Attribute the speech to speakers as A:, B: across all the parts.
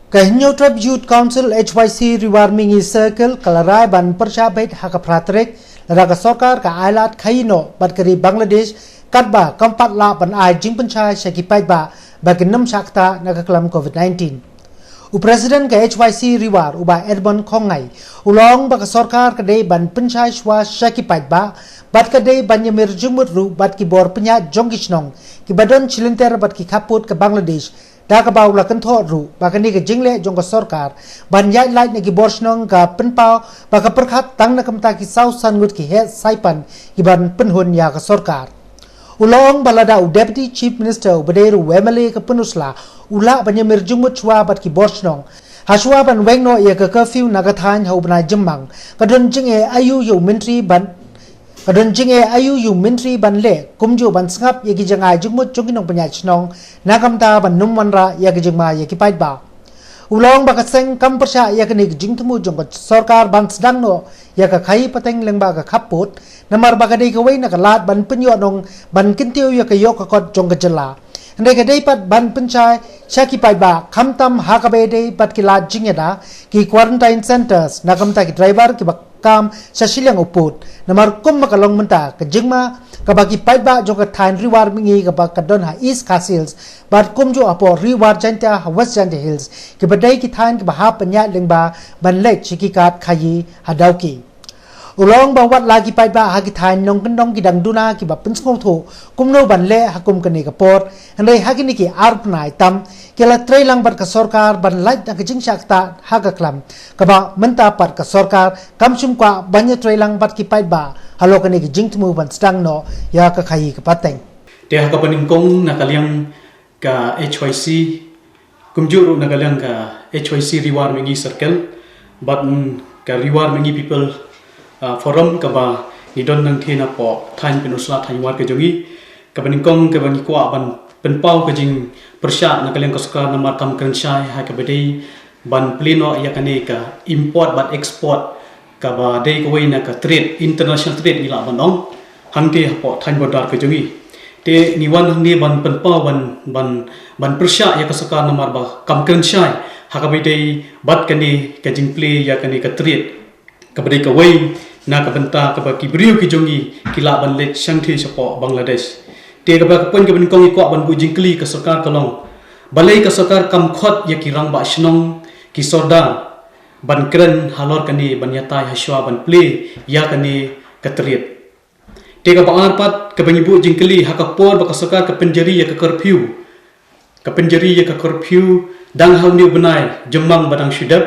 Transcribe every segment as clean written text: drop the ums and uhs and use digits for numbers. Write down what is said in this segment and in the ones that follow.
A: Kahinyo Tribute Council HYC Rewarming Circle Kalarai ban Persabait Hakapratrik Raga Sorkar ka Ailat Kaino Batkari Bangladesh Katba Kampat La ban Ai Jingpanchai Shakipai Ba Baginam Shakta Nagaklam COVID-19 President ka HYC Rewar Uba Edmond Kongai Ulong baka Sorkar kadai ban Panchai Shwa Shakipai Ba Bat kadai ban Yamir Jumutru Bat Kibor Penya Jongishnong Kibadon Chilinter Bat Kikaput ke Bangladesh Dah bau lakan thoru, bahkan ni ke jingle jongka sorkar, banyak lain ni borsnong ke penpau, bahkan perkat tang nak kemta ki sausan ngut ki head saipan iban penhun ya ke sorkar. Ulong balada Deputy Chief Minister berderu Wemele ke penusla, ulak banyamir jumut chua bat ki borsnong. Haswa ban wengno ia ke curfew nagathan hau bana jemang, kadon jinge ayu yu menteri ban Kadon jinge ayu yu menteri ban le kumju ban sngap ye ki jangai jungmut jongkinong penya chnong nakamta ban numwanra ye ki jingma ye ki paitba ulong bakaseng kampersha ye ki nik jingtmu jong sarkar ban sedangno ye ka khai pateng lengba ka khaput namar bakadei ka wei na ka lat ban penyo nong ban kintiu ye ka yok ka kot jong ka jela ndai ka dei pat ban penchai shaki paitba khamtam hakabe dei pat ki lat jingeda ki quarantine centers nakamta ki driver ki kam sasilang uput namar kum makalong menta ke jingma kabagi paitba jo ka thain riwar mingi ka ba kadon ha east castles bat kum jo apo riwar janta ha west janta hills ke badai ki thain ke ba ha panya lengba ban lek chikikat khayi hadauki ulong ba wat lagi paitba ha ki thain nong kendong ki dang duna ki ba pensngol tho kumno ban le hakum kani ka port handai ha ki ki arpnai tam kela trailang bat ka sarkar ban lait na kijing shakta ha ka klam ka ba menta pat ka sarkar kamsum kwa banya trailang bat ki paitba halo kani ki jingtmu ban stang no ya ka khai ka pateng
B: te ha ka paningkong nakaliang ka HYC kumjuru nakaliang ka HYC Rewar Mingi Circle bat ka Rewar Mingi people forum ka ba nidon nang thena po thain penusla thain war ka jongi ka paningkong ka bangi kwa ban penpau ka jing persya nakaliang ka suka namar kam krenshai ha ka bedei ban pleno ya kane ka import ban export ka ba dei ko na ka trade international trade ila banong hangke po thain bodar ka jongi te niwan hangni ban penpau ban persya ya ka suka namar ba kam krenshai ha ka bedei bat kane ka jing play ya kane ka trade ka bedei ka wei na ka benta ka ba ki brio ki jongi kila ban let shangthi sapo Bangladesh te ka ba pon ka bin kong ko ban bu jingkli ka sarkar kalong balai ka sarkar kam khot ya ki rang ba shnong ki sorda ban kren halor kani ban yatai haswa ban play ya kani ka triet te ka ba arpat ka ban bu jingkli ha ka por ba ka sarkar ka penjari ya ka curfew dang hau ni benai jemang badang syudap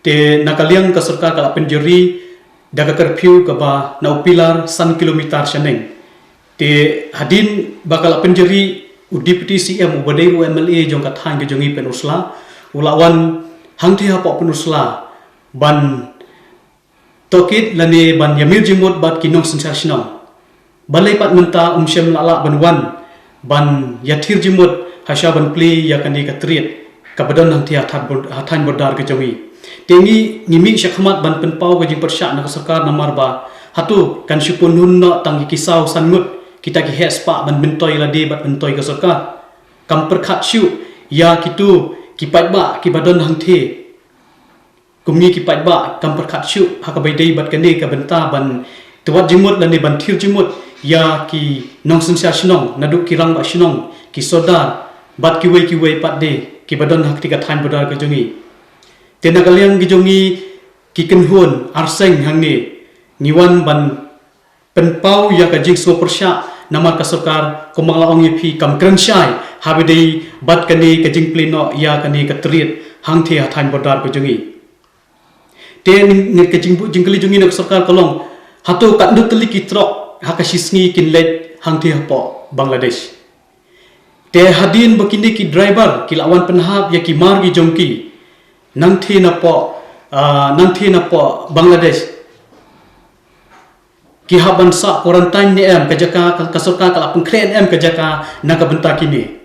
B: te nakaliang ka sarkar ka penjari daga curfew ka ba na upilar san kilometer shaneng te hadin bakal penjari Deputy CM ubadai MLA jong ka thang ke jongi penusla ulawan hangthi ha po penusla ban tokit lane ban yamir jimut bat kinong sensation balai pat menta umshem lala ban ban yathir jimut hasha ban play ya kani ka triet ka badon hangthi ha than bodar ke jongi tengi ngimi shakhmat ban penpau ke jing persya na sarkar namar ba hatu kan shipun hunno tangi kisau sangut kita ki hespa ban bentoi la de bat bentoi ka sarkar kam perkhat shu ya kitu ki paitba ki badon hangthe kumni ki paitba kam perkhat shu ha ka baidei bat kane ka benta ban tuat jimut la ne ban thir jimut ya ki nong sensia shnong nadu kirang ba shnong ki sodar bat ki wei pat de ki badon hak tika thain bodar ka jongi tena kaliang ki jongi ki kenhun arseng hangni niwan ban penpau ya ka jing so persya namar ka sarkar kumangla ong pi kam krenshai habidei bat kani ka jing pleno ya kani ka triet hangthi ha thain bodar ko jongi te ni ka jing bu jingkli jongi nak sarkar kolong hatu kat ndut teli ki trok ha ka shisngi kinlet hangthi ha po Bangladesh te hadin bakini ki driver ki lawan penhap ya ki margi jongki nangthi na po Bangladesh ki haban sa quarantine ni em kajaka ka sarkar ka lapung kren em kajaka na ka benta kini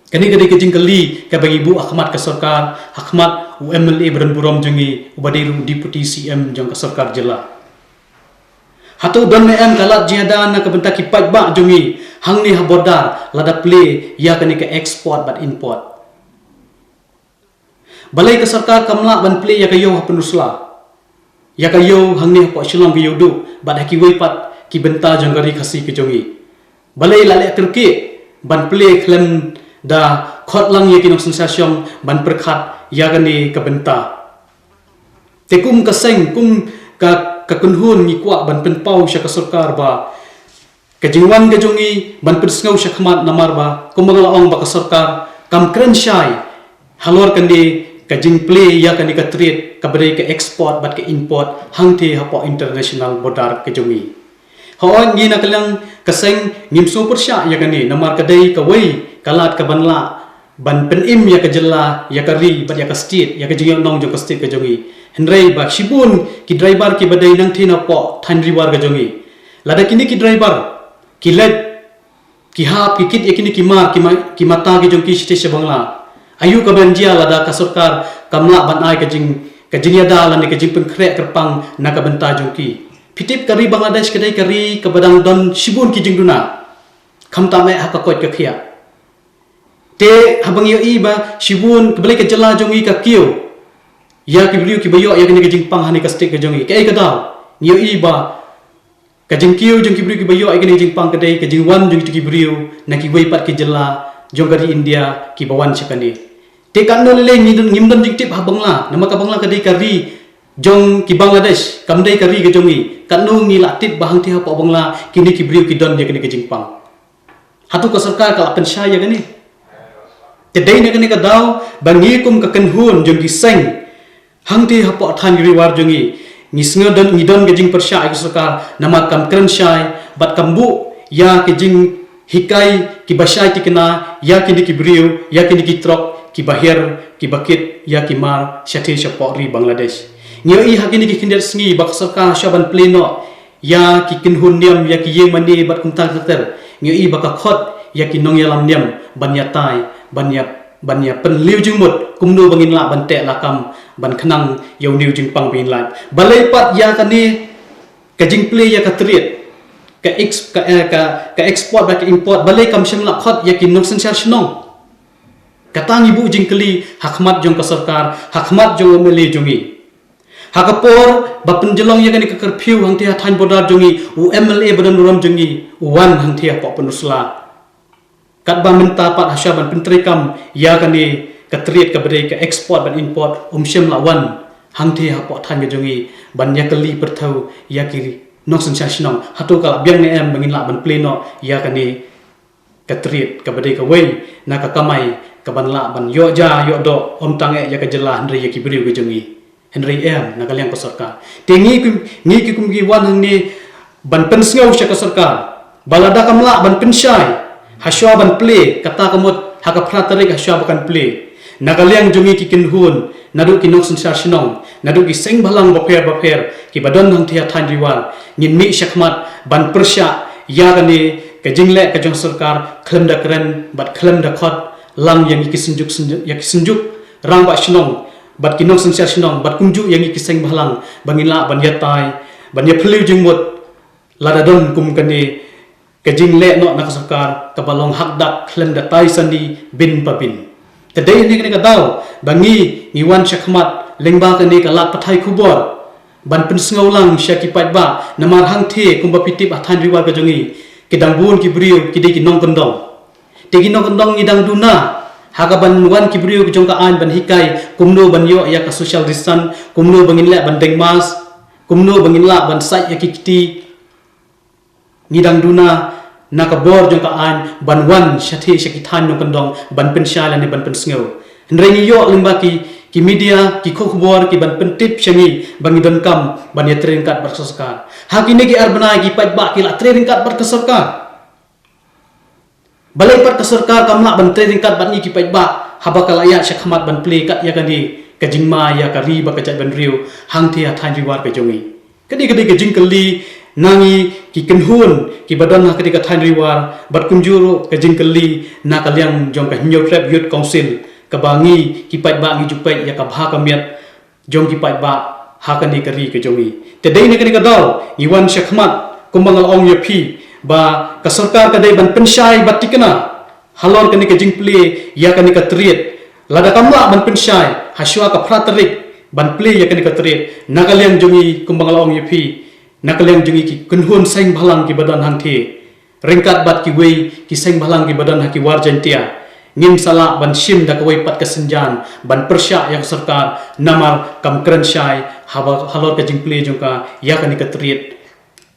B: kani gadi ke jingkali ka bagi bu Ahmad ka sarkar Ahmad UMLA beranburom jongi ubadiru Deputy CM jong ka sarkar jela hatu don em kalat jiada na ka benta ki paitba jongi hangni ha bodar lada play ya kani ka export but import balai ke sarkar kamla ban play ya kayo penusla ya kayo hangni po shilong ki yodu bad haki wei pat ki benta janggari khasi ke jongi balai lale terke ban play klem da khot lang ye kinok sensation ban perkhat ya gani ke benta tekum kaseng kum ka kunhun ni kwa ban penpau sya ka sarkar ba kajingwan ke jongi ban persngau sya khmat namar ba kumanglaong ba ka sarkar kam kren syai halor kandi kajing play ya kani ka trade ka bere ka export bat ka import hangte hapo international border ke jongi hawan ngi na kalang kaseng ngimso persya ya kani namar kadai ka wei kalat ka banla ban penim ya ka jella ya ka ri bat ya ka state ya ka jing nong jong ka state ka jongi henrei ba shibun ki driver ki badai nang thina po than riwar ka jongi lada kini ki driver ki led ki hap ki kit yakini ki mar ki mata ki jong ki state bangla ayu ka banjia lada ka sarkar kamla ban ai ka jing yada lan ka jing pengkrek kerpang na ka benta jong ki pitip kari Bangladesh kadai kari ka badang don shibun ki jing duna khamta me ha ka kot ka khia te habang yo i ba shibun ka balai ka jala jong i ka kio ya ki beliau ki bayo ya kini ka jing pang hani ka stick ka jong i kai ka daw yo i ba kajing kiu jong ki beriu ki bayo ai kini jing pang kadai kajing wan jong ki beriu na ki wei pat ki jela jong kari India ki bawan chakani te kan no le ngimdon jing tip ha bangla nama ka bangla kadai kari jong ki Bangladesh kamdai kari ka jongi kan no ngi la tip bahang ti ha po bangla kini ki beriu ki don ya kini ka jing pang hatu ka sarkar ka apen sya ya gani te dai ne kini ka daw bangi kum ka kenhun jong ki seng hang ti ha po than riwar jongi ngisnga dan ngidon gejing persya ai sarkar nama kam kren syai bat kambu ya kejing hikai ki basyai ti kena ya kini ki beriu ya kini ki trok ki bahir ki bakit ya ki mar syati syapok ri Bangladesh ngio i hakini ki kinder sngi bak sarkar syaban pleno ya ki kinhun niam ya ki yeng mani bat kumtang teter ngio i bak khot ya ki nong yalam niam banya tai banya penliu jingmut kumnu bangin la bante lakam ban khnang yau niu jing pang bin la balai pat ya kani ka jing play ya ka triet ka export ba ka import balai kam syang la khot ya ki nok sensar shnong katang ibu jing kli hakmat jong ka sarkar hakmat jong mele jongi hakapor ba penjelong ya kani ka curfew hang ti than bodar jongi UMLA badan ram jongi wan hang ti apa penusla kat ba minta pat hasyaban pentrikam ya kani katriet ka bere ka export ban import syem lawan hang the ha po than ge jongi ban ya kali perthau ya ki nok sensar shnong hatu kala biang ne em bangin la ban pleno ya kani katriet ka bere ka wei na ka kamai ka ban la ban yo ja yo do tang ya ka jela henry ya ki bere ge jongi henry em na kalyang ka sarkar te ngi ki kum gi wan hang ni ban pensngau sya ka sarkar balada kamla ban pensyai hasya ban play kata kamut haka pratarik hasya bukan play nagaliang jongi ki kinhun nadu ki nok sensar shnong nadu ki seng balang baper ki badon hang thia than riwal ngin mi syakmat ban persya ya gani ka jingle ka jong sarkar khlem da kren bat khlem da khot lang yang ki senjuk rang ba shnong bat ki nok sensar shnong bat kumju yang ki seng balang bangila ban yatai ban ya phliu jingmut ladadon kum kani kajing le no nak sarkar kabalong hakdak khlem da tai sandi bin papin tadai ni ka daw bangi ngiwan syakmat lengba ka ni ka lat pathai khubor ban pensngau lang syaki pat ba namar hang the kumba pitip athan riwar ka jongi kidang bun ki beriu kidai ki nong kondong te ki nong kondong ngidang duna haga ban wan ki beriu jong ka an ban hikai kumno ban yo ya ka social distance kumno bangin la ban dengmas kumno bangin la ban sai ya ki kiti ngidang duna nakabor jong ka an ban wan syati syakithan no kondong ban pensyala ni ban pensngeu henrengi yo limba ki media ki khobor ki ban pentip syangi bangi don kam ban ya train kat bersoskan hakini ki arbana ki pat ba ki la train kat berkesorkan balai pat ke sarkar kamla ban train kat ban ni ki pat ba haba kalaya syakhamat ban play kat ya kani ka jingma ya ka ri ba ka chat ban riu hang thia than riwar ka jongi kadi ka jingkali nangi ki kenhun ki badan ha ketika than riwar bat kunjuru ka jingkali na kalyang jong ka hinyo trap youth council ka bangi ki pat ba ngi jupai ya ka bha ka miat jong ki pat ba ha kani kari ka jongi te dei ne kani ka daw iwan syakmat kumbangal ong ya phi ba ka sarkar ka dei ban pensyai batikna halor kani ka jingple ya kani ka triet lada kamla ban pensyai haswa ka pratarik ban play ya kan katret nakaliang jungi kumbang laong yepi nakaliang jungi ki kunhun seng bhalang ki badan hang the ringkat bat ki wei ki seng bhalang ki badan haki warjantia ngim sala ban shim da kawai pat kasenjan ban persya yang sarkar namar kam krensyai halor ka jingple jongka ya kan katret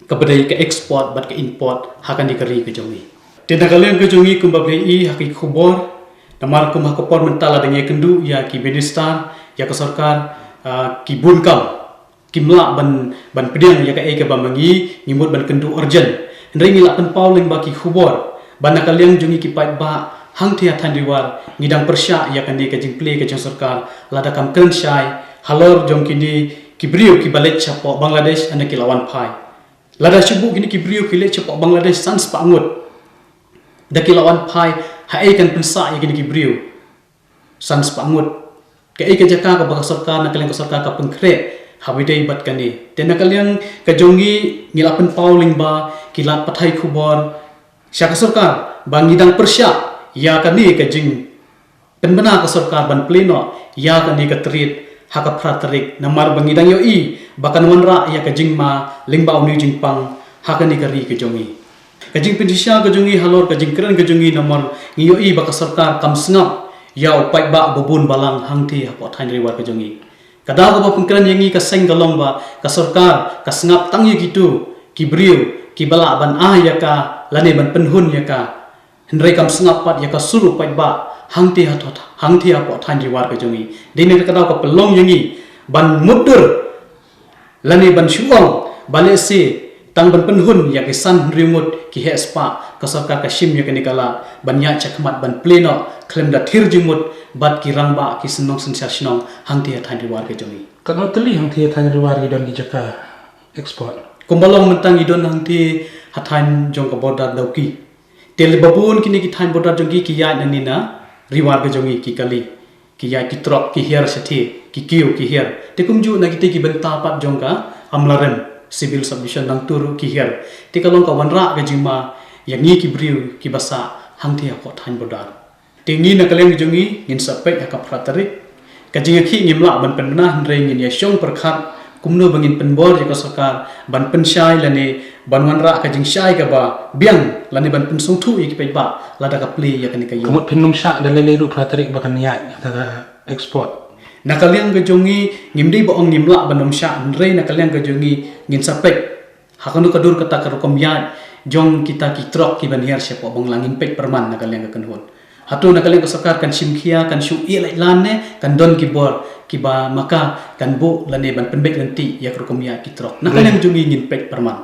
B: kabadai ka export bat ka import hakan dikari ke jongi tena kalian ke jongi kumba blei haki khubor namar kum hakopor mentala dengan kendu ya ki bedistar ya ka sarkar ki bunkam kimla ban pediang ya ka e ka bamangi ngimut ban kendu urgent ndai ngila pen pauling baki khubor ban nakaliang jongi ki pai ba hang thia thandiwar ngidang persya ya kan di ka jingple ka jong sarkar lada kam krensyai halor jong kini kibriu ki balet chapo Bangladesh ana ki lawan pai lada shubu kini kibriu ki le chapo Bangladesh sans pangut daki lawan pai hai kan pensa ya kini kibriu sans pangut ke ai ka jaka ka baka sarkar nakaliang ka sarkar ka pengkre habidai bat kani tena kaliang ka jongi ngilapen pauling ba kilat pathai khubor syaka sarkar bangidang persya ya kani ka jing penbena ka sarkar ban pleno ya kani ka trit haka pratarik namar bangidang yo i bakan wanra ya ka jing ma lingba uni jing pang hakani ka ri ka jongi ka jing pendisya ka jongi halor ka jing keren ka jongi namar ngiyo i baka sarkar kam sngap ya upai ba bubun balang hangti hapo thain riwar ka jongi kada ka pengkeran yangi ka seng galong ba ka sarkar ka sngap tang gitu kibriu ki bala ban ya ka lane ban penhun ya ka hendrai kam sngap pat ya ka suru pai ba hangti hapo thain riwar ka jongi dine kada ka pelong yangi ban mudur lane ban shuong balese tang ban penhun ya ke san rimut ki hespa ka sarkar ka shim ya ka nikala ban ya chakmat ban pleno klem da thir jimut bat ki rangba ki senong sensar senong hangti thain riwar ke jongi
C: kan teli hangti thain riwar ki don ki jaka export
B: kumbalong mentang idon hangti hathain jong ka border dauki tel babun kini ki thain border jongi ki ya nanina riwar ke jongi ki kali ki ya ki trok ki her sathi ki kiu ki her te kumju na ki benta pat jongka amlarem civil submission nang turu ki her te kalong ka wanra ga jima yangi ki briu ki basa hangti ko thain border tingi na kaleng jongi ngin sapek ka pratarik ka jinga khi ngimla ban penna hendrei ngin ya syong perkhat kumno bangin penbor ya ka sarkar ban pensyai lane ban wanra ka jing syai ka ba biang lane ban pensung thu ki pe ba lada ka pli ya kan ka yo
C: kumut pinum syak dan lele ru pratarik bakan niat ta export
B: nakaliang ka jongi ngimdi ba ong ngimla ban nom syak hendrei nakaliang ka jongi ngin sapek hakanu kadur kata ka rokom ya jong kita ki trok ki ban her sepo bang langin pek perman nakaliang ka kanhon hatu nakaliang ka sarkar kan simkhia kan shu i lai lan ne kan don ki bor ki ba maka kan bu lane ban penbek nanti ya rokom ya ki trok nakaliang jongi ngin pek perman